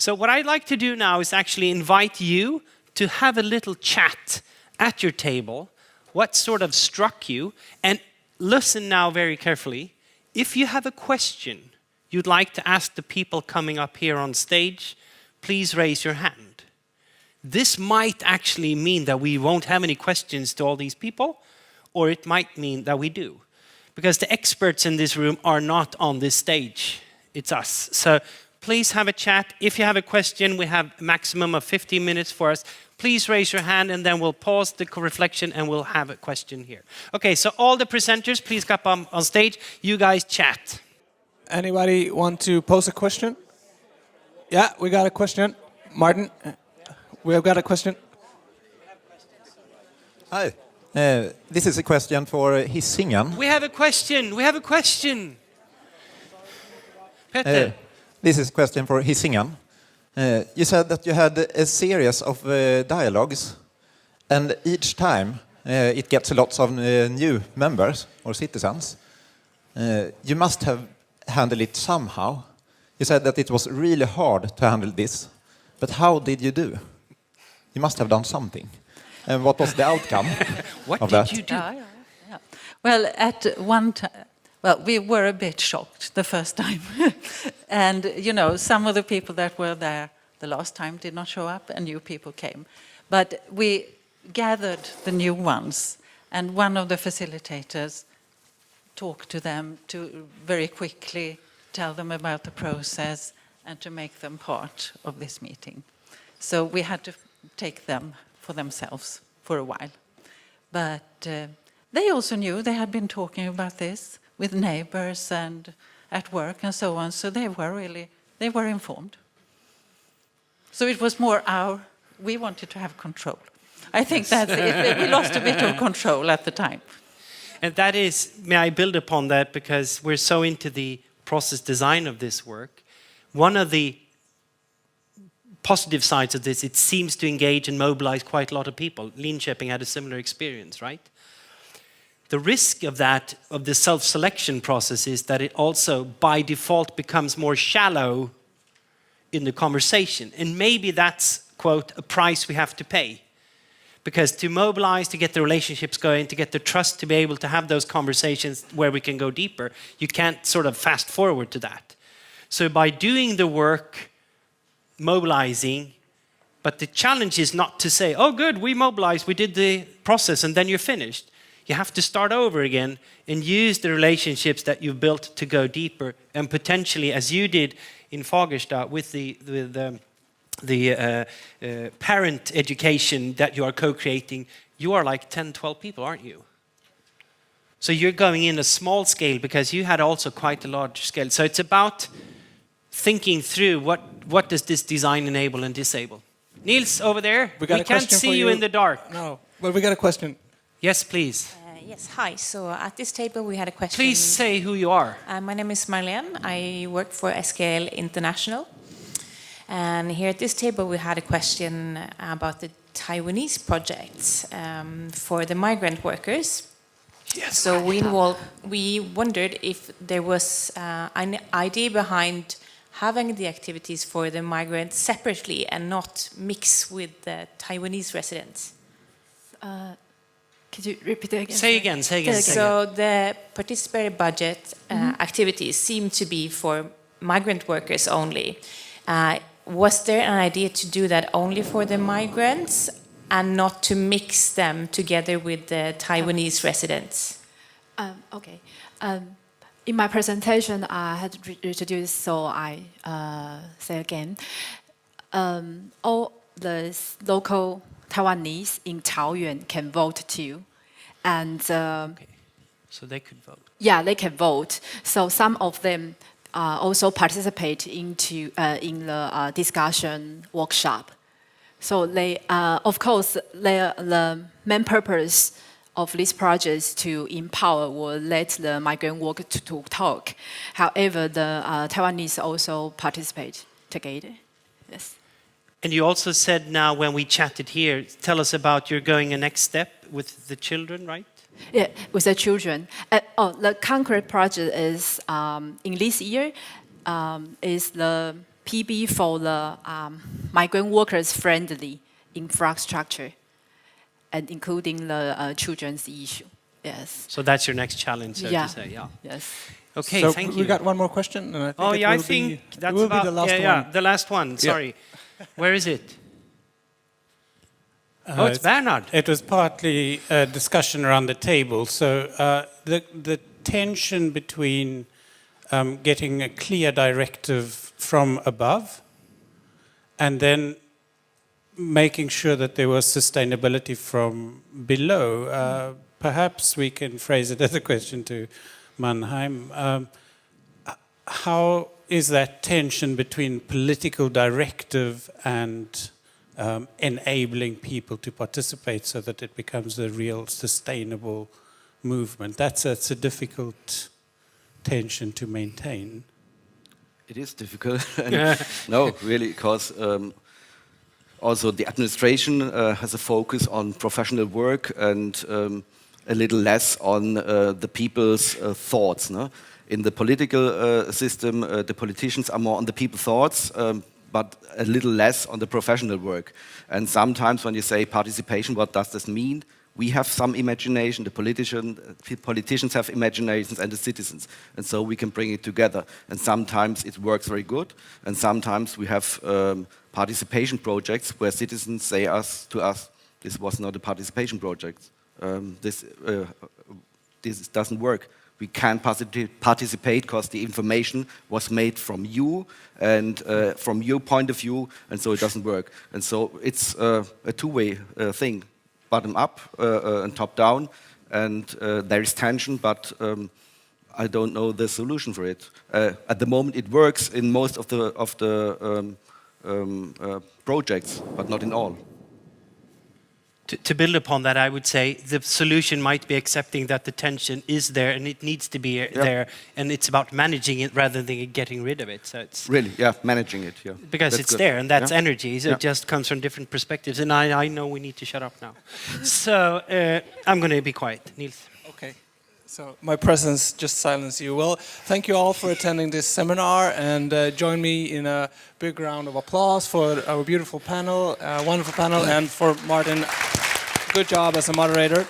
So what I'd like to do now is actually invite you to have a little chat at your table, what sort of struck you, and listen now very carefully. If you have a question you'd like to ask the people coming up here on stage, please raise your hand. This might actually mean that we won't have any questions to all these people, or it might mean that we do. Because the experts in this room are not on this stage. It's us. So please have a chat. If you have a question, we have a maximum of 15 minutes for us. Please raise your hand and then we'll pause the reflection and we'll have a question here. Okay, so all the presenters, please come up on stage. You guys chat. Anybody want to pose a question? Yeah, we got a question. Martin, we have got a question. Hi. This is a question for Hisingen. We have a question. We have a question. Peter. This is a question for Hisingen. You said that you had a series of dialogues, and each time it gets lots of new members or citizens. You must have handled it somehow. You said that it was really hard to handle this, but how did you do? You must have done something. And what was the outcome of that? What did you do? Yeah. Well, at one time, we were a bit shocked the first time. And, you know, some of the people that were there the last time did not show up and new people came. But we gathered the new ones, and one of the facilitators talked to them to very quickly tell them about the process and to make them part of this meeting. So we had to take them for themselves for a while. But they also knew, they had been talking about this with neighbors and at work and so on, so they were informed. So it was more we wanted to have control. I think that's it. We lost a bit of control at the time. And that is, may I build upon that, because we're so into the process design of this work. One of the positive sides of this, it seems to engage and mobilize quite a lot of people. Linköping had a similar experience, right? The risk of that, of the self-selection process, is that it also, by default, becomes more shallow in the conversation. And maybe that's, quote, a price we have to pay. Because to mobilize, to get the relationships going, to get the trust to be able to have those conversations where we can go deeper, you can't sort of fast forward to that. So by doing the work, mobilizing, but the challenge is not to say, oh good, we mobilized, we did the process and then you're finished. You have to start over again and use the relationships that you've built to go deeper, and potentially, as you did in Fagersta with the parent education that you are co-creating, you are like 10, 12 people, aren't you? So you're going in a small scale because you had also quite a large scale. So it's about thinking through what does this design enable and disable. Niels, over there, we can't see you in the dark. No, but we got a question. Yes, please. Yes, hi. So at this table we had a question. Please say who you are. My name is Marlene. I work for SKL International. And here at this table we had a question about the Taiwanese projects for the migrant workers. Yes. So we wondered if there was an idea behind having the activities for the migrants separately and not mix with the Taiwanese residents. Could you repeat it again? Say again. So the participatory budget activities seem to be for migrant workers only. Was there an idea to do that only for the migrants and not to mix them together with the Taiwanese residents? Okay. In my presentation, I had introduced, so I say again. All the local Taiwanese in Taoyuan can vote too. And Okay. So they could vote. yeah, they can vote. So some of them also participate in the discussion workshop. So they, of course, the main purpose of this project is to empower or let the migrant worker to talk. However, the Taiwanese also participate together. Yes. And you also said now when we chatted here, tell us about you're going a next step with the children, right? Yeah, with the children. The concrete project is in this year is the PB for the migrant workers friendly infrastructure, and including the children's issue. Yes. So that's your next challenge, so to say. Yeah. Yes. Okay, So thank you. we got one more question. And I think Oh it yeah, I will think be, that's it will about be the last one. the last one. Sorry, where is it? Oh, it's Bernard. It was partly a discussion around the table. So the tension between getting a clear directive from above and then making sure that there was sustainability from below. Perhaps we can phrase it as a question to Mannheim. How is that tension between political directive and enabling people to participate so that it becomes a real sustainable movement? That's a difficult tension to maintain. It is difficult. No, really, because also the administration has a focus on professional work and a little less on the people's thoughts. No? In the political system, the politicians are more on the people's thoughts, but a little less on the professional work. And sometimes when you say participation, what does this mean? We have some imagination, the politicians have imaginations, and the citizens. And so we can bring it together. And sometimes it works very good, and sometimes we have participation projects where citizens say to us, this was not a participation project. This doesn't work. We can't participate because the information was made from you and from your point of view, and so it doesn't work. And so it's a two-way thing, bottom up and top down, and there is tension, but I don't know the solution for it. At the moment, it works in most of the projects, but not in all. To build upon that, I would say the solution might be accepting that the tension is there and it needs to be there, and it's about managing it rather than getting rid of it. So it's really, managing it, because that's it's good. there and that's energy. So it just comes from different perspectives. And I know we need to shut up now. So I'm going to be quiet, Niels. Okay. So my presence just silenced you. Well, thank you all for attending this seminar, and join me in a big round of applause for our beautiful panel, wonderful panel, and for Martin. Good job as a moderator.